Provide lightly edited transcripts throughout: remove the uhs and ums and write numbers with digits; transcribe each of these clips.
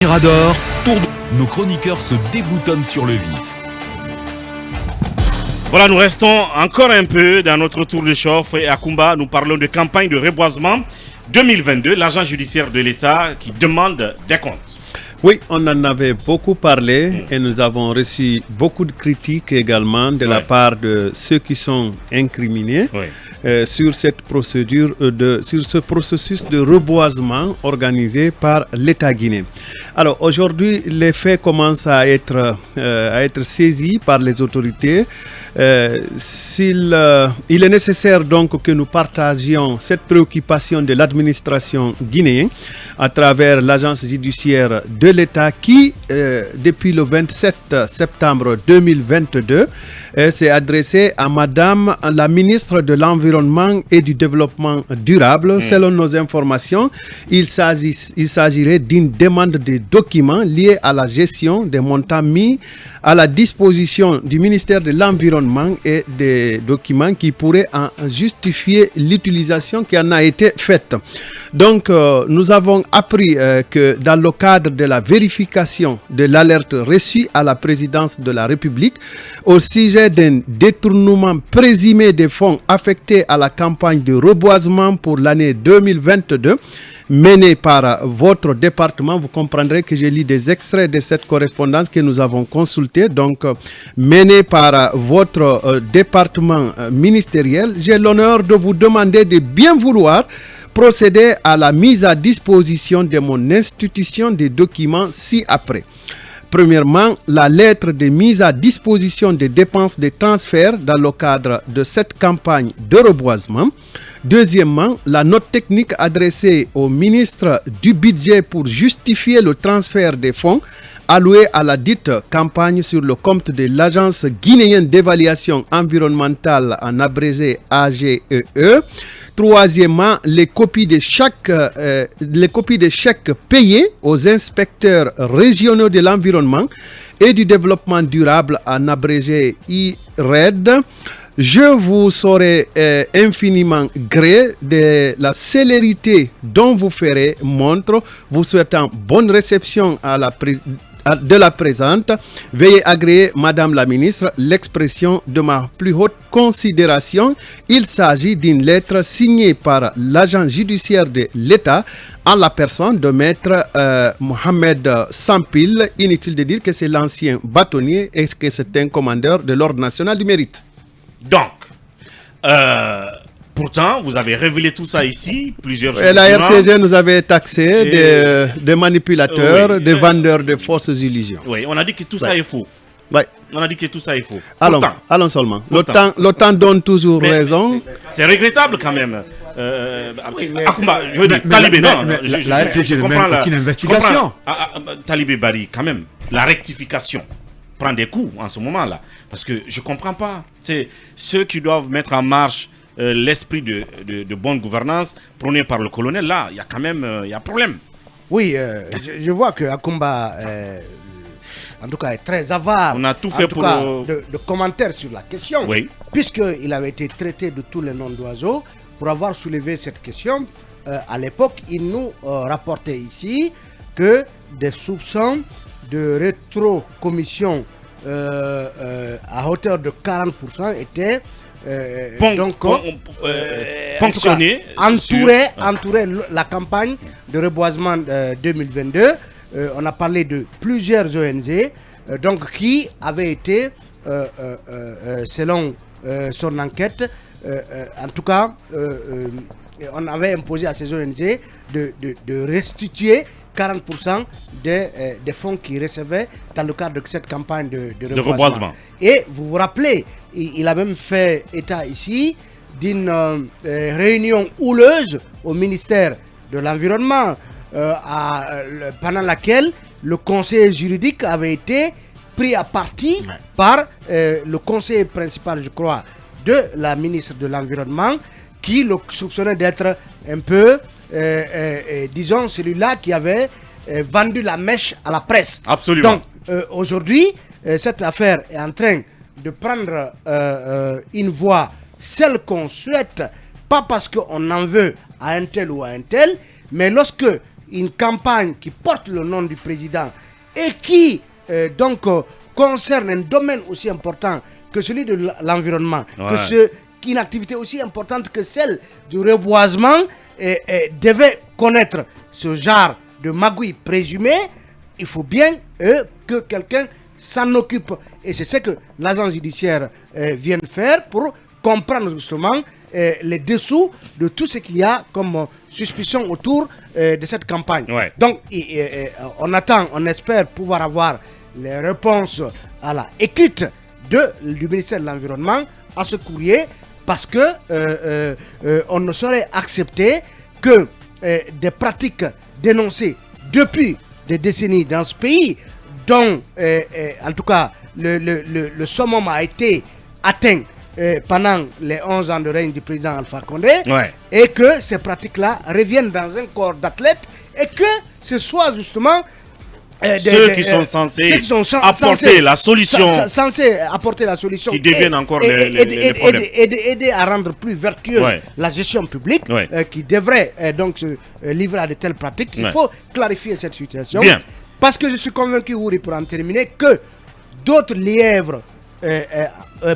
Mirador, nos chroniqueurs se déboutonnent sur le vif. Voilà, nous restons encore un peu dans notre tour de chauffe et à Kumba, nous parlons de campagne de reboisement 2022, l'agent judiciaire de l'État qui demande des comptes. Oui, on en avait beaucoup parlé et nous avons reçu beaucoup de critiques également de la part de ceux qui sont incriminés sur cette procédure, sur ce processus de reboisement organisé par l'État guinéen. Alors aujourd'hui, les faits commencent à être saisis par les autorités. Il est nécessaire donc que nous partagions cette préoccupation de l'administration guinéenne à travers l'agence judiciaire de l'État qui, depuis le 27 septembre 2022, s'est adressée à Madame la ministre de l'Environnement et du Développement durable. Selon nos informations, il s'agirait d'une demande de documents liés à la gestion des montants mis à la disposition du ministère de l'Environnement et des documents qui pourraient en justifier l'utilisation qui en a été faite. Donc, nous avons appris que dans le cadre de la vérification de l'alerte reçue à la présidence de la République au sujet d'un détournement présumé des fonds affectés à la campagne de reboisement pour l'année 2022, menée par votre département, vous comprendrez que je lis des extraits de cette correspondance que nous avons consultée, donc menée par votre département ministériel. J'ai l'honneur de vous demander de bien vouloir procéder à la mise à disposition de mon institution des documents ci-après. Premièrement, la lettre de mise à disposition des dépenses de transfert dans le cadre de cette campagne de reboisement. Deuxièmement, la note technique adressée au ministre du Budget pour justifier le transfert des fonds alloués à la dite campagne sur le compte de l'Agence guinéenne d'évaluation environnementale, en abrégé AGEE. Troisièmement, les copies de chèques payés aux inspecteurs régionaux de l'environnement et du développement durable, en abrégé IRED. Je vous saurai infiniment gré de la célérité dont vous ferez montre, vous souhaitant bonne réception de la présente. Veuillez agréer, Madame la Ministre, l'expression de ma plus haute considération. Il s'agit d'une lettre signée par l'agent judiciaire de l'État en la personne de Maître Mohamed Sampil. Inutile de dire que c'est l'ancien bâtonnier et que c'est un commandeur de l'Ordre national du mérite. Donc, pourtant, vous avez révélé tout ça ici, plusieurs jours. La RTG nous avait taxé des manipulateurs, des vendeurs de fausses illusions. Oui, on a dit que tout ça est faux. Ouais. On a dit que tout ça est faux. Allons seulement. Le temps donne toujours raison. C'est regrettable quand même. Akumba, je veux dire, Talibé, non. La RTG ne mène aucune investigation. Talibé Bari, quand même, la rectification prend des coups en ce moment-là. Parce que je ne comprends pas. C'est ceux qui doivent mettre en marche l'esprit de bonne gouvernance prôné par le colonel. Là, il y a quand même un problème. Oui, je vois que Akumba, en tout cas, est très avare. On a tout fait pour de commentaires sur la question. Oui. Puisqu'il avait été traité de tous les noms d'oiseaux, pour avoir soulevé cette question, à l'époque, il nous rapportait ici que des soupçons de rétrocommission à hauteur de 40% étaient ponctionné, entourait la campagne de reboisement 2022. On a parlé de plusieurs ONG donc qui avaient été, selon son enquête, en tout cas, on avait imposé à ces ONG de restituer 40% des fonds qu'ils recevaient dans le cadre de cette campagne de reboisement. Et vous vous rappelez, il a même fait état ici d'une réunion houleuse au ministère de l'Environnement pendant laquelle le conseiller juridique avait été pris à partie par le conseiller principal, je crois, de la ministre de l'Environnement, qui le soupçonnait d'être un peu, disons, celui-là qui avait vendu la mèche à la presse. Absolument. Donc, aujourd'hui, cette affaire est en train de prendre une voie, celle qu'on souhaite, pas parce qu'on en veut à un tel ou à un tel, mais lorsque une campagne qui porte le nom du président et qui concerne un domaine aussi important que celui de l'environnement, qu'une activité aussi importante que celle du reboisement devait connaître ce genre de magouille présumée, il faut bien que quelqu'un s'en occupe. Et c'est ce que l'agence judiciaire vient faire pour comprendre justement les dessous de tout ce qu'il y a comme suspicion autour de cette campagne. Donc, on attend, on espère pouvoir avoir les réponses à la écrite du ministère de l'Environnement à ce courrier, parce que on ne saurait accepter que des pratiques dénoncées depuis des décennies dans ce pays, dont en tout cas le summum a été atteint pendant les 11 ans de règne du président Alpha Condé, et que ces pratiques-là reviennent dans un corps d'athlètes, et que ce soit justement ceux qui sont censés apporter la solution, censés apporter la solution, qui deviennent encore les problèmes, aider à rendre plus vertueuse la gestion publique, qui devrait donc se livrer à de telles pratiques. Il faut clarifier cette situation. Parce que je suis convaincu, Wouri, pour en terminer, que d'autres lièvres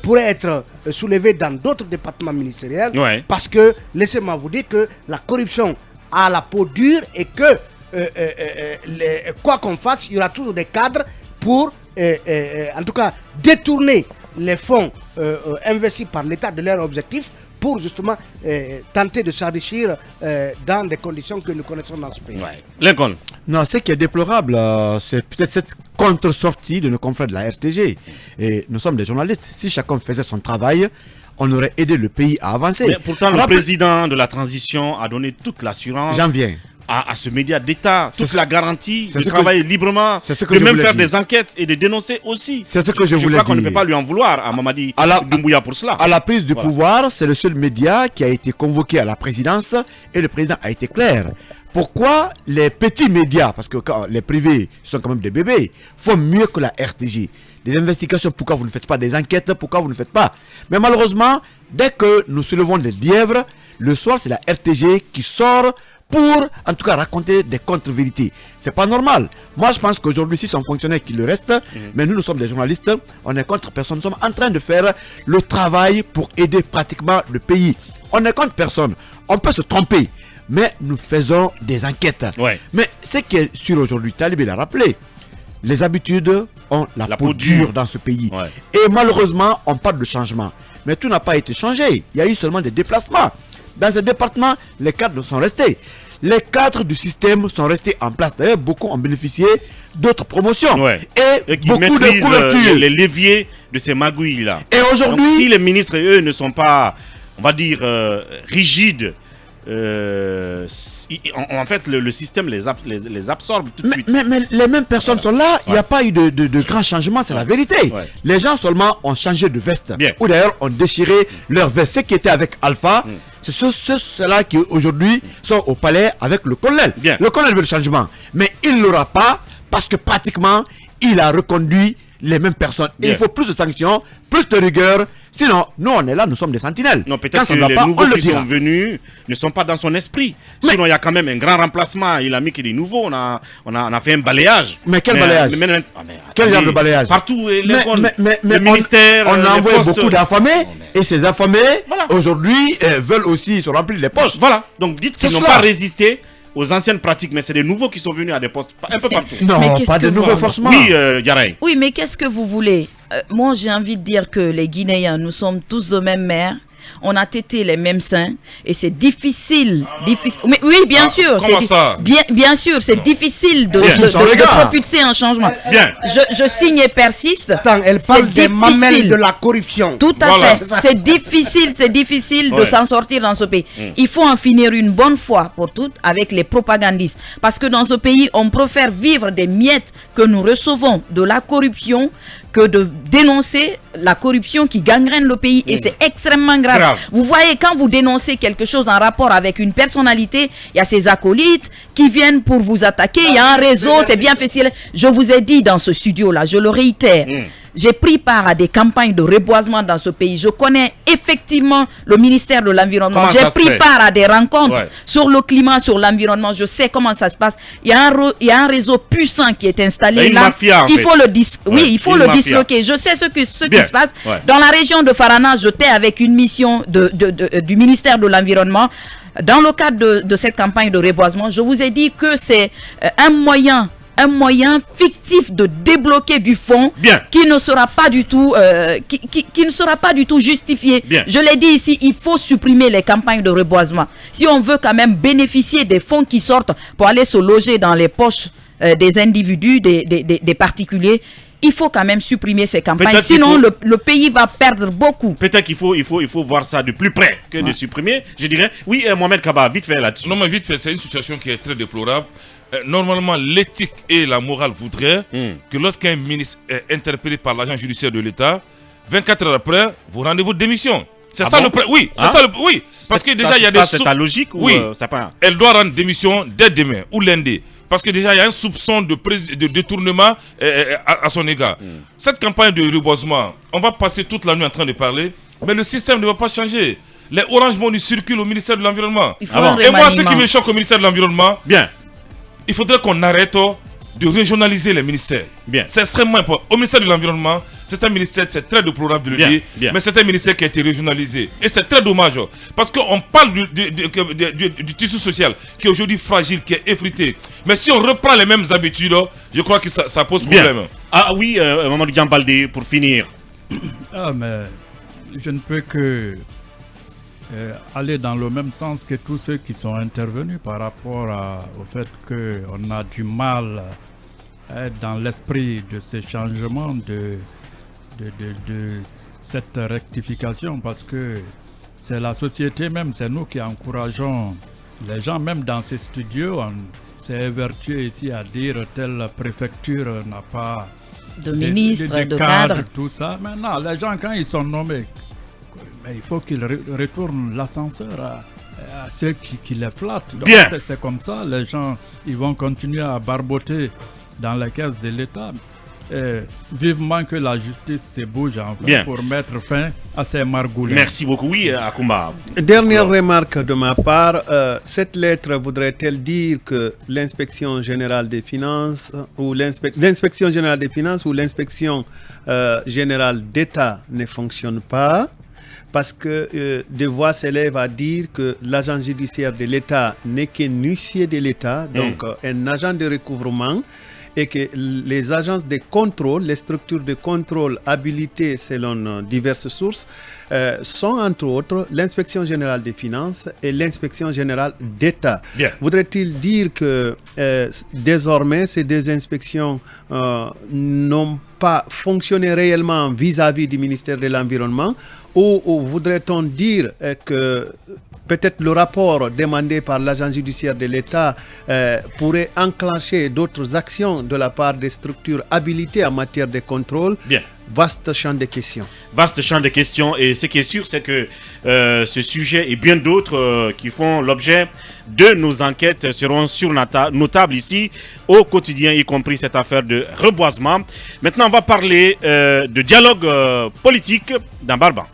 pourraient être soulevés dans d'autres départements ministériels. Parce que, laissez-moi vous dire que la corruption a la peau dure, et que quoi qu'on fasse, il y aura toujours des cadres pour, en tout cas, détourner les fonds investis par l'État de leurs objectifs, pour justement tenter de s'enrichir dans des conditions que nous connaissons dans ce pays. Lincoln. Non, ce qui est déplorable, c'est peut-être cette contre-sortie de nos confrères de la RTG. Et nous sommes des journalistes. Si chacun faisait son travail, on aurait aidé le pays à avancer. Mais pourtant, le président de la transition a donné toute l'assurance. J'en viens. À ce média d'État, toute la garantie de travailler librement, de même faire des enquêtes et de dénoncer aussi. C'est ce que je voulais dire. Je crois qu'on ne peut pas lui en vouloir à Mamadi Doumbouya pour cela. À la prise du pouvoir, c'est le seul média qui a été convoqué à la présidence, et le président a été clair. Pourquoi les petits médias, parce que quand les privés sont quand même des bébés, font mieux que la RTG? Des investigations, pourquoi vous ne faites pas des enquêtes? Pourquoi vous ne faites pas? Mais malheureusement, dès que nous soulevons des lièvres, le soir c'est la RTG qui sort pour, en tout cas, raconter des contre-vérités. C'est pas normal. Moi, je pense qu'aujourd'hui, si c'est un fonctionnaire qui le reste, mais nous sommes des journalistes, on est contre personne. Nous sommes en train de faire le travail pour aider pratiquement le pays. On est contre personne. On peut se tromper, mais nous faisons des enquêtes. Mais ce qui est sûr aujourd'hui, Talibé l'a rappelé, les habitudes ont la peau dure dans ce pays. Et malheureusement, on parle de changement. Mais tout n'a pas été changé. Il y a eu seulement des déplacements. Dans ce département, les cadres sont restés. Les cadres du système sont restés en place. D'ailleurs, beaucoup ont bénéficié d'autres promotions. Et qui beaucoup de couvertures. Les leviers de ces magouilles-là. Et aujourd'hui, si les ministres, eux, ne sont pas, on va dire, rigides, en fait, le système les absorbe tout de suite. Mais les mêmes personnes sont là. Il n'y a pas eu de grands changements, c'est la vérité. Les gens seulement ont changé de veste. Ou d'ailleurs ont déchiré leur veste. Ceux qui étaient avec Alpha, c'est ceux-là qui aujourd'hui sont au palais avec le colonel. Le colonel veut le changement, mais il ne l'aura pas, parce que pratiquement il a reconduit les mêmes personnes. Et il faut plus de sanctions, plus de rigueur. Sinon, nous on est là, nous sommes des sentinelles. Non, peut-être que les nouveaux qui sont venus ne sont pas dans son esprit. Sinon, il y a quand même un grand remplacement. Il a mis que des nouveaux. On a fait un balayage. Mais quel balayage? Quel genre de balayage? Partout, le ministère. On a envoyé beaucoup d'affamés. Et ces affamés, aujourd'hui, veulent aussi se remplir les poches. Voilà. Donc dites qu'ils n'ont pas résisté aux anciennes pratiques, mais c'est des nouveaux qui sont venus à des postes un peu partout. Non, pas de nouveaux forcément. Oui, Yaray. Oui, mais qu'est-ce que vous voulez? Moi, j'ai envie de dire que les Guinéens, nous sommes tous de même mère. On a tété les mêmes seins et c'est difficile, Mais oui, bien sûr. Comment ça? Bien sûr, c'est difficile de propulser un changement. Je signe et persiste. Attends, elle parle des mamelles de la corruption. Tout à fait. C'est difficile de s'en sortir dans ce pays. Il faut en finir une bonne fois pour toutes avec les propagandistes. Parce que dans ce pays, on préfère vivre des miettes que nous recevons de la corruption que de dénoncer la corruption qui gangrène le pays. Et c'est extrêmement grave. Vous voyez, quand vous dénoncez quelque chose en rapport avec une personnalité, il y a ces acolytes qui viennent pour vous attaquer, il y a un réseau, c'est bien fait. Je vous ai dit dans ce studio-là, je le réitère, j'ai pris part à des campagnes de reboisement dans ce pays. Je connais effectivement le ministère de l'Environnement. J'ai pris part à des rencontres sur le climat, sur l'environnement. Je sais comment ça se passe. Il y a un réseau puissant qui est installé là. Il faut le disloquer. Je sais ce qui se passe. Dans la région de Farana, j'étais avec une mission du ministère de l'Environnement. Dans le cadre de cette campagne de reboisement, je vous ai dit que c'est un moyen fictif de débloquer du fonds qui ne sera pas du tout qui ne sera pas du tout justifié. Je l'ai dit ici, il faut supprimer les campagnes de reboisement. Si on veut quand même bénéficier des fonds qui sortent pour aller se loger dans les poches des individus, des particuliers, il faut quand même supprimer ces campagnes. Sinon, le pays va perdre beaucoup. Peut-être qu'il faut voir ça de plus près que de supprimer. Je dirais, oui, Mohamed Kaba, vite fait là-dessus. Non, mais vite fait, c'est une situation qui est très déplorable. Normalement, l'éthique et la morale voudraient que lorsqu'un ministre est interpellé par l'agent judiciaire de l'État, 24 heures après, vous rendez votre démission. C'est ça le oui, c'est ça le oui. Parce que déjà, il y a des c'est ta logique ou ça pas. Elle doit rendre démission dès demain ou lundi. Parce que déjà, il y a un soupçon de détournement à son égard. Cette campagne de reboisement, on va passer toute la nuit en train de parler, mais le système ne va pas changer. Les Orange Money circulent au ministère de l'Environnement. Et moi, ce qui me choque au ministère de l'Environnement, il faudrait qu'on arrête de régionaliser les ministères. C'est extrêmement important. Au ministère de l'Environnement, c'est un ministère, c'est très déplorable de le dire, mais c'est un ministère qui a été régionalisé. Et c'est très dommage, parce qu'on parle du tissu social qui est aujourd'hui fragile, qui est effrité. Mais si on reprend les mêmes habitudes, je crois que ça pose problème. Ah oui, Mamadou Diambalde, pour finir. Ah, mais je ne peux que aller dans le même sens que tous ceux qui sont intervenus par rapport au fait qu'on a du mal à être dans l'esprit de ces changements, de cette rectification, parce que c'est la société même, c'est nous qui encourageons les gens, même dans ces studios, on s'est évertué ici à dire telle préfecture n'a pas de ministre, de cadre, tout ça. Maintenant, les gens, quand ils sont nommés, mais il faut qu'ils retournent l'ascenseur à ceux qui les flattent. Donc c'est comme ça, les gens ils vont continuer à barboter dans la caisse de l'État. Vivement que la justice se bouge enfin pour mettre fin à ces margoulins. Merci beaucoup. Oui, Akoumba. Dernière remarque de ma part, cette lettre voudrait-elle dire que l'inspection générale des finances ou l'inspection générale des finances ou l'inspection générale d'État ne fonctionne pas? Parce que des voix s'élèvent à dire que l'agent judiciaire de l'État n'est qu'un huissier de l'État, donc un agent de recouvrement, et que les agences de contrôle, les structures de contrôle habilitées selon diverses sources, sont entre autres l'inspection générale des finances et l'inspection générale d'État. Voudrait-il dire que désormais ces deux inspections n'ont pas fonctionné réellement vis-à-vis du ministère de l'Environnement, ou voudrait-on dire que peut-être le rapport demandé par l'agent judiciaire de l'État pourrait enclencher d'autres actions de la part des structures habilitées en matière de contrôle? Vaste champ de questions. Vaste champ de questions. Et ce qui est sûr, c'est que ce sujet et bien d'autres qui font l'objet de nos enquêtes seront sur notables ici au quotidien, y compris cette affaire de reboisement. Maintenant, on va parler de dialogue politique dans Barban.